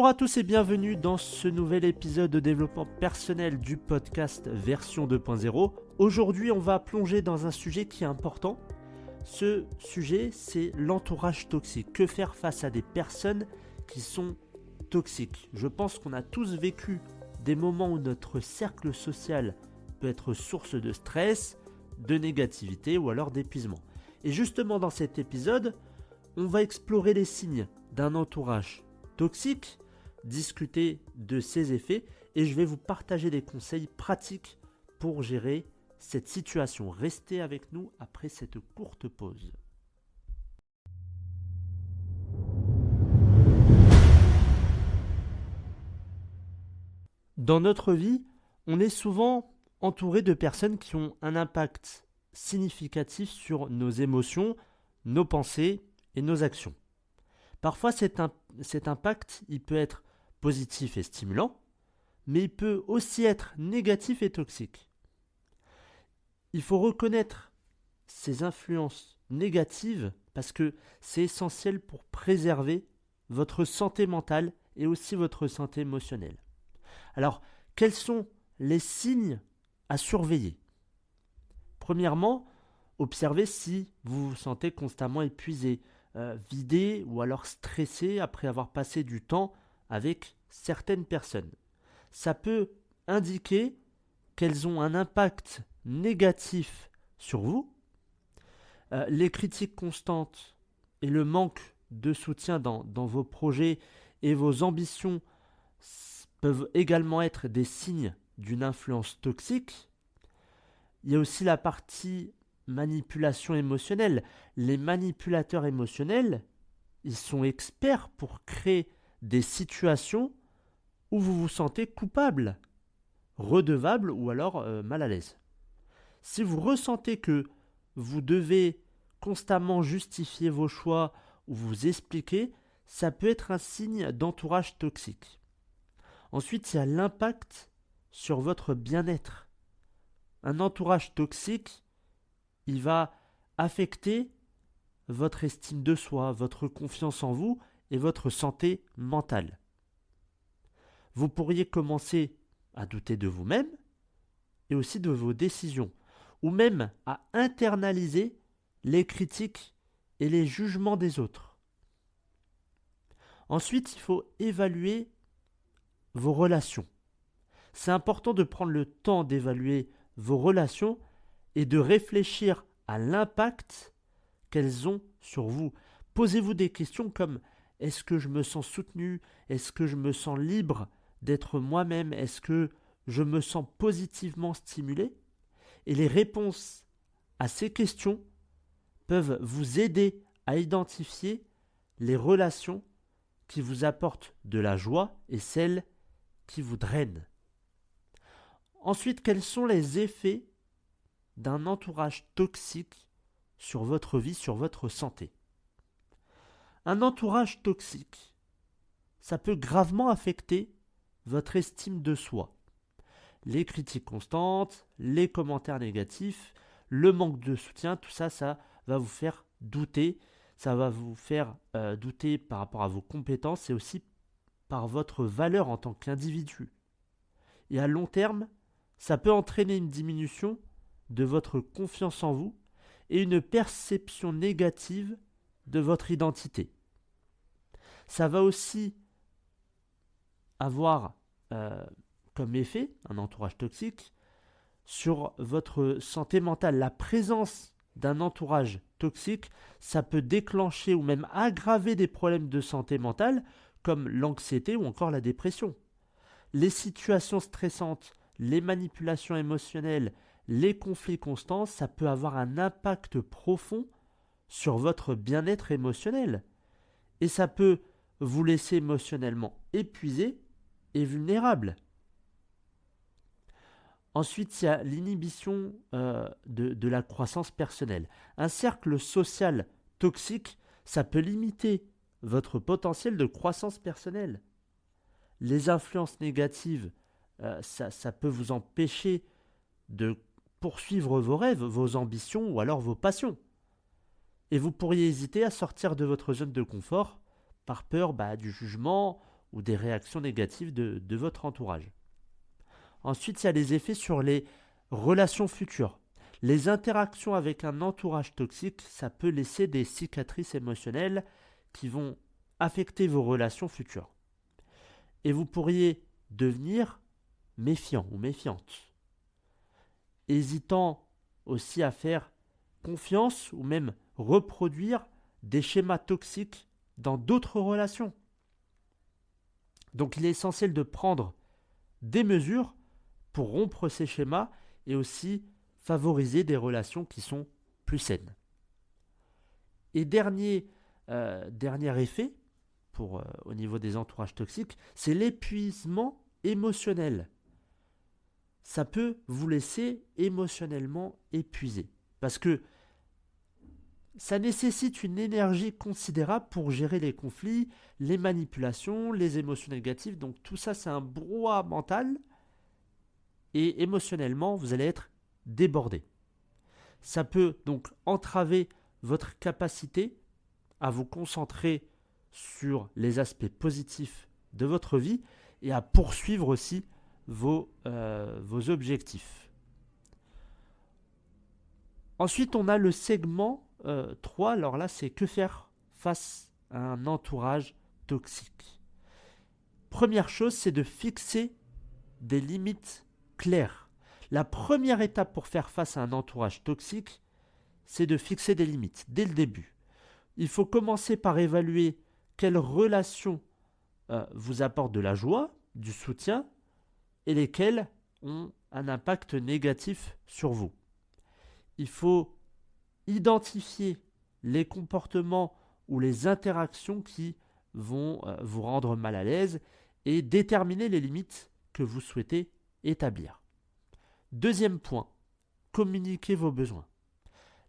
Bonjour à tous et bienvenue dans ce nouvel épisode de développement personnel du podcast version 2.0. Aujourd'hui, on va plonger dans un sujet qui est important. Ce sujet, c'est l'entourage toxique. Que faire face à des personnes qui sont toxiques? Je pense qu'on a tous vécu des moments où notre cercle social peut être source de stress, de négativité ou alors d'épuisement. Et justement dans cet épisode, on va explorer les signes d'un entourage toxique, discuter de ses effets et je vais vous partager des conseils pratiques pour gérer cette situation. Restez avec nous après cette courte pause. Dans notre vie, on est souvent entouré de personnes qui ont un impact significatif sur nos émotions, nos pensées et nos actions. Parfois, cet impact, il peut être positif et stimulant, mais il peut aussi être négatif et toxique. Il faut reconnaître ces influences négatives parce que c'est essentiel pour préserver votre santé mentale et aussi votre santé émotionnelle. Alors, quels sont les signes à surveiller? Premièrement, observez si vous vous sentez constamment épuisé, vidé ou alors stressé après avoir passé du temps avec certaines personnes. Ça peut indiquer qu'elles ont un impact négatif sur vous. Les critiques constantes et le manque de soutien dans vos projets et vos ambitions peuvent également être des signes d'une influence toxique. Il y a aussi la partie manipulation émotionnelle. Les manipulateurs émotionnels, ils sont experts pour créer des situations où vous vous sentez coupable, redevable ou alors mal à l'aise. Si vous ressentez que vous devez constamment justifier vos choix ou vous expliquer, ça peut être un signe d'entourage toxique. Ensuite, il y a l'impact sur votre bien-être. Un entourage toxique, il va affecter votre estime de soi, votre confiance en vous et votre santé mentale. Vous pourriez commencer à douter de vous-même et aussi de vos décisions, ou même à internaliser les critiques et les jugements des autres. Ensuite, il faut évaluer vos relations. C'est important de prendre le temps d'évaluer vos relations et de réfléchir à l'impact qu'elles ont sur vous. Posez-vous des questions comme: est-ce que je me sens soutenu? Est-ce que je me sens libre d'être moi-même? Est-ce que je me sens positivement stimulé? Et les réponses à ces questions peuvent vous aider à identifier les relations qui vous apportent de la joie et celles qui vous drainent. Ensuite, quels sont les effets d'un entourage toxique sur votre vie, sur votre santé? Un entourage toxique, ça peut gravement affecter votre estime de soi. Les critiques constantes, les commentaires négatifs, le manque de soutien, tout ça, ça va vous faire douter. Ça va vous faire douter par rapport à vos compétences et aussi par votre valeur en tant qu'individu. Et à long terme, ça peut entraîner une diminution de votre confiance en vous et une perception négative de votre identité. Ça va aussi avoir comme effet, un entourage toxique, sur votre santé mentale. La présence d'un entourage toxique, ça peut déclencher ou même aggraver des problèmes de santé mentale comme l'anxiété ou encore la dépression. Les situations stressantes, les manipulations émotionnelles, les conflits constants, ça peut avoir un impact profond sur votre bien-être émotionnel. Et ça peut vous laisser émotionnellement épuisé et vulnérable. Ensuite, il y a l'inhibition de la croissance personnelle. Un cercle social toxique, ça peut limiter votre potentiel de croissance personnelle. Les influences négatives, ça peut vous empêcher de poursuivre vos rêves, vos ambitions ou alors vos passions. Et vous pourriez hésiter à sortir de votre zone de confort par peur du jugement ou des réactions négatives de votre entourage. Ensuite, il y a les effets sur les relations futures. Les interactions avec un entourage toxique, ça peut laisser des cicatrices émotionnelles qui vont affecter vos relations futures. Et vous pourriez devenir méfiant ou méfiante, hésitant aussi à faire confiance ou même reproduire des schémas toxiques dans d'autres relations. Donc il est essentiel de prendre des mesures pour rompre ces schémas et aussi favoriser des relations qui sont plus saines. Et dernier effet au niveau des entourages toxiques, c'est l'épuisement émotionnel. Ça peut vous laisser émotionnellement épuisé parce que ça nécessite une énergie considérable pour gérer les conflits, les manipulations, les émotions négatives. Donc tout ça, c'est un brouhaha mental et émotionnellement, vous allez être débordé. Ça peut donc entraver votre capacité à vous concentrer sur les aspects positifs de votre vie et à poursuivre aussi vos objectifs. Ensuite, on a le segment 3. Alors là, c'est que faire face à un entourage toxique. Première chose, c'est de fixer des limites claires. La première étape pour faire face à un entourage toxique, c'est de fixer des limites dès le début. Il faut commencer par évaluer quelles relations vous apportent de la joie, du soutien, et lesquelles ont un impact négatif sur vous. Il faut identifier les comportements ou les interactions qui vont vous rendre mal à l'aise et déterminer les limites que vous souhaitez établir. Deuxième point, communiquez vos besoins.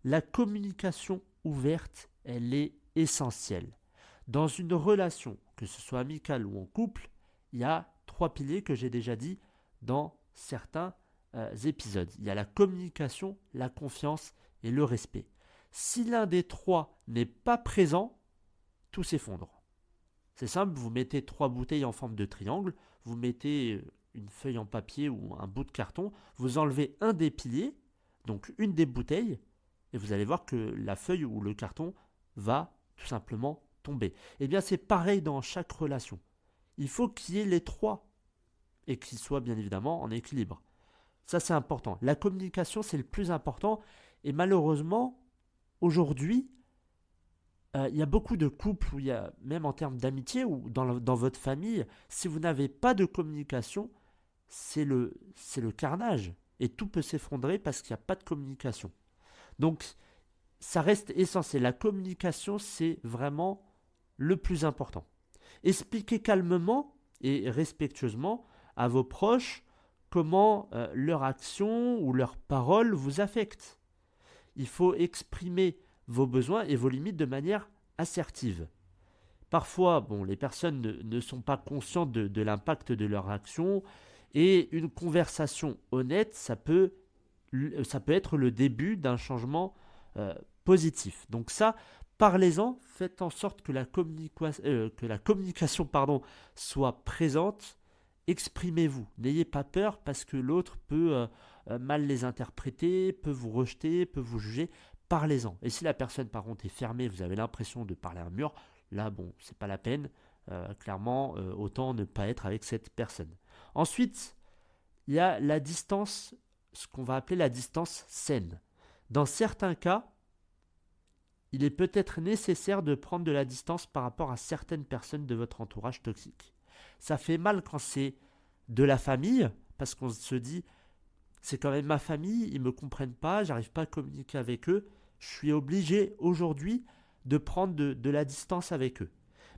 La communication ouverte, elle est essentielle. Dans une relation, que ce soit amicale ou en couple, il y a 3 piliers que j'ai déjà dit dans certains épisodes. Il y a la communication, la confiance et le respect. Si l'un des 3 n'est pas présent, tout s'effondre. C'est simple, vous mettez 3 bouteilles en forme de triangle, vous mettez une feuille en papier ou un bout de carton, vous enlevez un des piliers, donc une des bouteilles, et vous allez voir que la feuille ou le carton va tout simplement tomber. Eh bien, c'est pareil dans chaque relation. Il faut qu'il y ait les 3 et qu'ils soient bien évidemment en équilibre. Ça, c'est important. La communication, c'est le plus important. Et malheureusement, aujourd'hui, il y a beaucoup de couples où il y a, même en termes d'amitié ou dans votre famille, si vous n'avez pas de communication, c'est le carnage. Et tout peut s'effondrer parce qu'il n'y a pas de communication. Donc, ça reste essentiel. La communication, c'est vraiment le plus important. Expliquez calmement et respectueusement à vos proches comment leur action ou leurs paroles vous affectent. Il faut exprimer vos besoins et vos limites de manière assertive. Parfois, les personnes ne sont pas conscientes de l'impact de leur action et une conversation honnête, ça peut être le début d'un changement positif. Donc ça, parlez-en, faites en sorte que la communication soit présente. Exprimez-vous, n'ayez pas peur parce que l'autre peut mal les interpréter, peut vous rejeter, peut vous juger. Parlez-en. Et si la personne par contre est fermée, vous avez l'impression de parler à un mur, là c'est pas la peine. Clairement, autant ne pas être avec cette personne. Ensuite, il y a la distance, ce qu'on va appeler la distance saine. Dans certains cas, il est peut-être nécessaire de prendre de la distance par rapport à certaines personnes de votre entourage toxique. Ça fait mal quand c'est de la famille, parce qu'on se dit, c'est quand même ma famille, ils ne me comprennent pas, j'arrive pas à communiquer avec eux, je suis obligé aujourd'hui de prendre de la distance avec eux.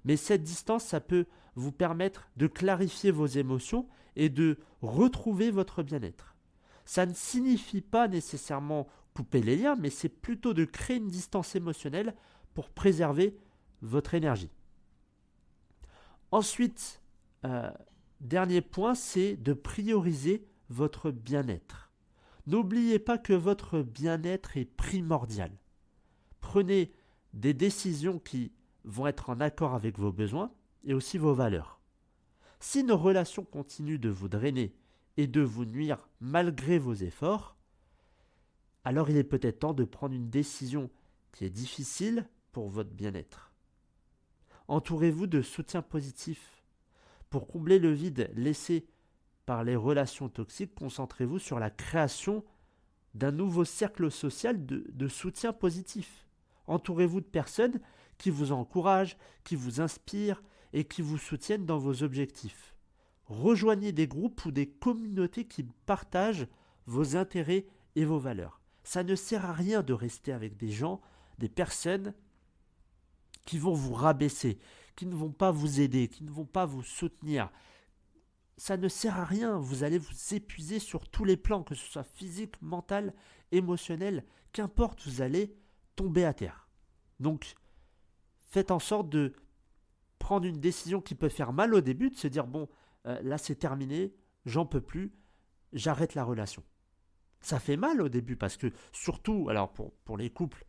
Mais cette distance, ça peut vous permettre de clarifier vos émotions et de retrouver votre bien-être. Ça ne signifie pas nécessairement couper les liens, mais c'est plutôt de créer une distance émotionnelle pour préserver votre énergie. Ensuite, dernier point, c'est de prioriser votre bien-être. N'oubliez pas que votre bien-être est primordial. Prenez des décisions qui vont être en accord avec vos besoins et aussi vos valeurs. Si une relation continue de vous drainer et de vous nuire malgré vos efforts, alors il est peut-être temps de prendre une décision qui est difficile pour votre bien-être. Entourez-vous de soutien positif. Pour combler le vide laissé par les relations toxiques, concentrez-vous sur la création d'un nouveau cercle social de soutien positif. Entourez-vous de personnes qui vous encouragent, qui vous inspirent et qui vous soutiennent dans vos objectifs. Rejoignez des groupes ou des communautés qui partagent vos intérêts et vos valeurs. Ça ne sert à rien de rester avec des gens, des personnes qui vont vous rabaisser, qui ne vont pas vous aider, qui ne vont pas vous soutenir. Ça ne sert à rien, vous allez vous épuiser sur tous les plans, que ce soit physique, mental, émotionnel, qu'importe, vous allez tomber à terre. Donc, faites en sorte de prendre une décision qui peut faire mal au début, de se dire, bon, là c'est terminé, j'en peux plus, j'arrête la relation. Ça fait mal au début parce que, surtout, alors pour les couples,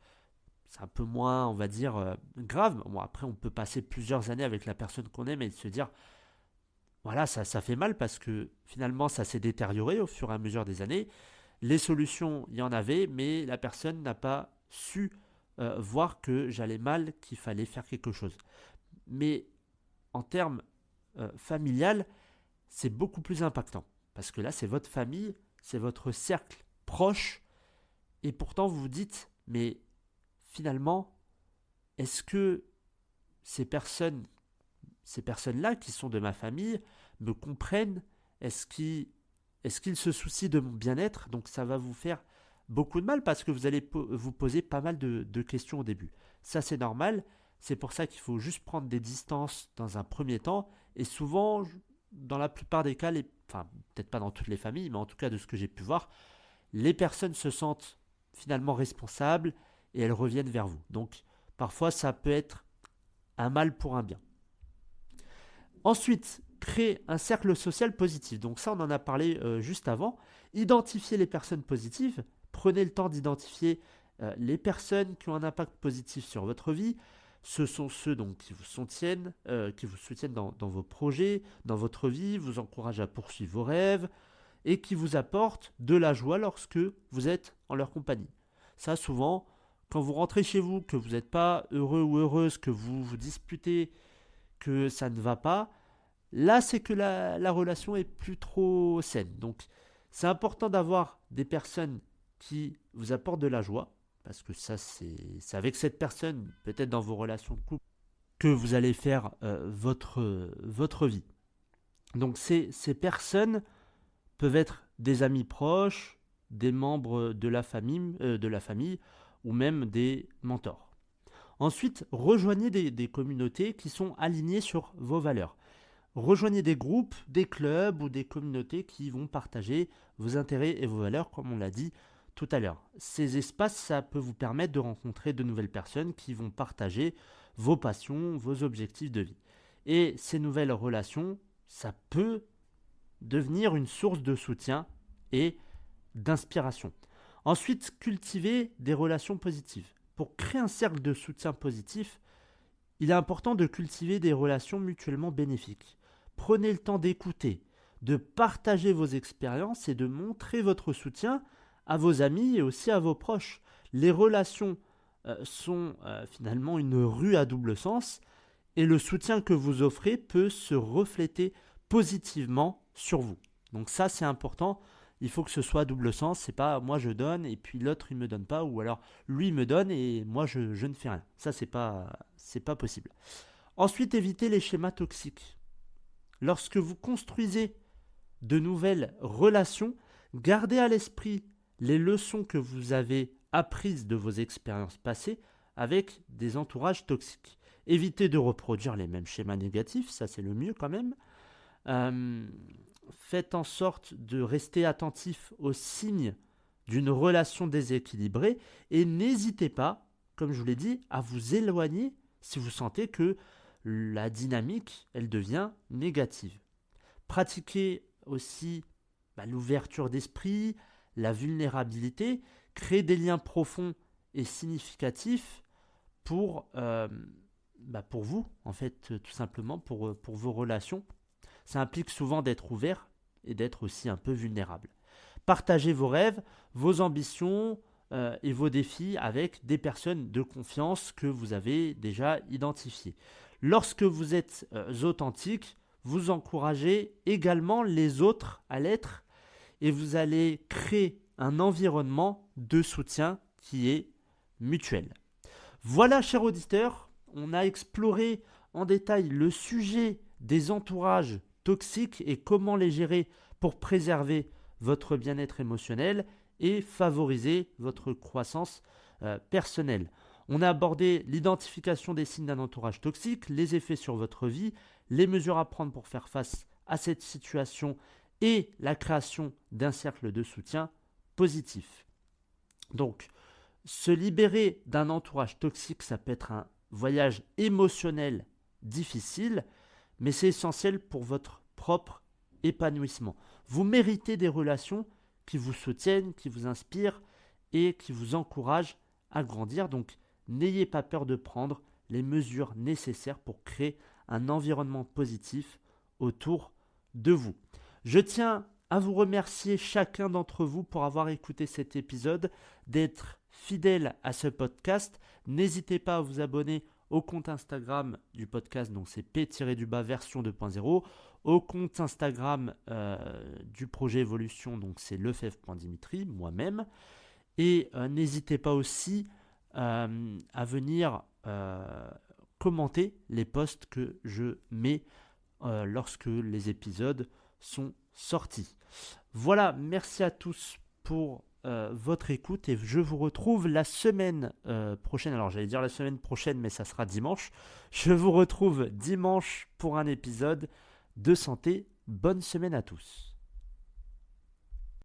c'est un peu moins, on va dire, grave. Bon, après, on peut passer plusieurs années avec la personne qu'on aime et se dire, voilà, ça fait mal parce que finalement, ça s'est détérioré au fur et à mesure des années. Les solutions, il y en avait, mais la personne n'a pas su voir que j'allais mal, qu'il fallait faire quelque chose. Mais en termes familial, c'est beaucoup plus impactant. Parce que là, c'est votre famille, c'est votre cercle proche. Et pourtant, vous vous dites, mais finalement, est-ce que ces personnes-là qui sont de ma famille me comprennent? Est-ce qu'ils se soucient de mon bien-être? Donc ça va vous faire beaucoup de mal parce que vous allez vous poser pas mal de questions au début. Ça c'est normal, c'est pour ça qu'il faut juste prendre des distances dans un premier temps et souvent, dans la plupart des cas, enfin peut-être pas dans toutes les familles, mais en tout cas de ce que j'ai pu voir, les personnes se sentent finalement responsables et elles reviennent vers vous. Donc parfois ça peut être un mal pour un bien. Ensuite, créer un cercle social positif. Donc ça, on en a parlé juste avant. Identifier les personnes positives. Prenez le temps d'identifier les personnes qui ont un impact positif sur votre vie. Ce sont ceux donc, qui vous soutiennent dans vos projets, dans votre vie, vous encouragent à poursuivre vos rêves et qui vous apportent de la joie lorsque vous êtes en leur compagnie. Ça, souvent, quand vous rentrez chez vous, que vous n'êtes pas heureux ou heureuse, que vous vous disputez, que ça ne va pas, là c'est que la relation est plus trop saine. Donc c'est important d'avoir des personnes qui vous apportent de la joie, parce que ça c'est avec cette personne, peut-être dans vos relations de couple, que vous allez faire votre vie. Donc ces personnes peuvent être des amis proches, des membres de la famille ou même des mentors. Ensuite, rejoignez des communautés qui sont alignées sur vos valeurs. Rejoignez des groupes, des clubs ou des communautés qui vont partager vos intérêts et vos valeurs, comme on l'a dit tout à l'heure. Ces espaces, ça peut vous permettre de rencontrer de nouvelles personnes qui vont partager vos passions, vos objectifs de vie. Et ces nouvelles relations, ça peut devenir une source de soutien et d'inspiration. Ensuite, cultivez des relations positives. Pour créer un cercle de soutien positif, il est important de cultiver des relations mutuellement bénéfiques. Prenez le temps d'écouter, de partager vos expériences et de montrer votre soutien à vos amis et aussi à vos proches. Les relations sont finalement une rue à double sens et le soutien que vous offrez peut se refléter positivement sur vous. Donc ça, c'est important. Il faut que ce soit à double sens. C'est pas moi je donne et puis l'autre il me donne pas, ou alors lui me donne et moi je ne fais rien. Ça, c'est pas possible. Ensuite, évitez les schémas toxiques. Lorsque vous construisez de nouvelles relations, gardez à l'esprit les leçons que vous avez apprises de vos expériences passées avec des entourages toxiques. Évitez de reproduire les mêmes schémas négatifs, ça c'est le mieux quand même. Faites en sorte de rester attentif aux signes d'une relation déséquilibrée et n'hésitez pas, comme je vous l'ai dit, à vous éloigner si vous sentez que la dynamique, elle devient négative. Pratiquez aussi l'ouverture d'esprit, la vulnérabilité, créer des liens profonds et significatifs pour vous, en fait, tout simplement pour vos relations. ça implique souvent d'être ouvert et d'être aussi un peu vulnérable. Partagez vos rêves, vos ambitions et vos défis avec des personnes de confiance que vous avez déjà identifiées. Lorsque vous êtes authentique, vous encouragez également les autres à l'être et vous allez créer un environnement de soutien qui est mutuel. Voilà, chers auditeurs, on a exploré en détail le sujet des entourages toxiques et comment les gérer pour préserver votre bien-être émotionnel et favoriser votre croissance personnelle. On a abordé l'identification des signes d'un entourage toxique, les effets sur votre vie, les mesures à prendre pour faire face à cette situation et la création d'un cercle de soutien positif. Donc, se libérer d'un entourage toxique, ça peut être un voyage émotionnel difficile, mais c'est essentiel pour votre propre épanouissement. Vous méritez des relations qui vous soutiennent, qui vous inspirent et qui vous encouragent à grandir. Donc, n'ayez pas peur de prendre les mesures nécessaires pour créer un environnement positif autour de vous. Je tiens à vous remercier chacun d'entre vous pour avoir écouté cet épisode, d'être fidèle à ce podcast. N'hésitez pas à vous abonner au compte Instagram du podcast, donc c'est P-du-bas version 2.0, au compte Instagram du projet Evolution, donc c'est lefebvre.dimitri, moi-même. Et n'hésitez pas aussi à venir commenter les posts que je mets lorsque les épisodes sont sortis. Voilà, merci à tous pour votre écoute et je vous retrouve la semaine prochaine. Alors j'allais dire la semaine prochaine, mais ça sera dimanche. Je vous retrouve dimanche pour un épisode de santé. Bonne semaine à tous.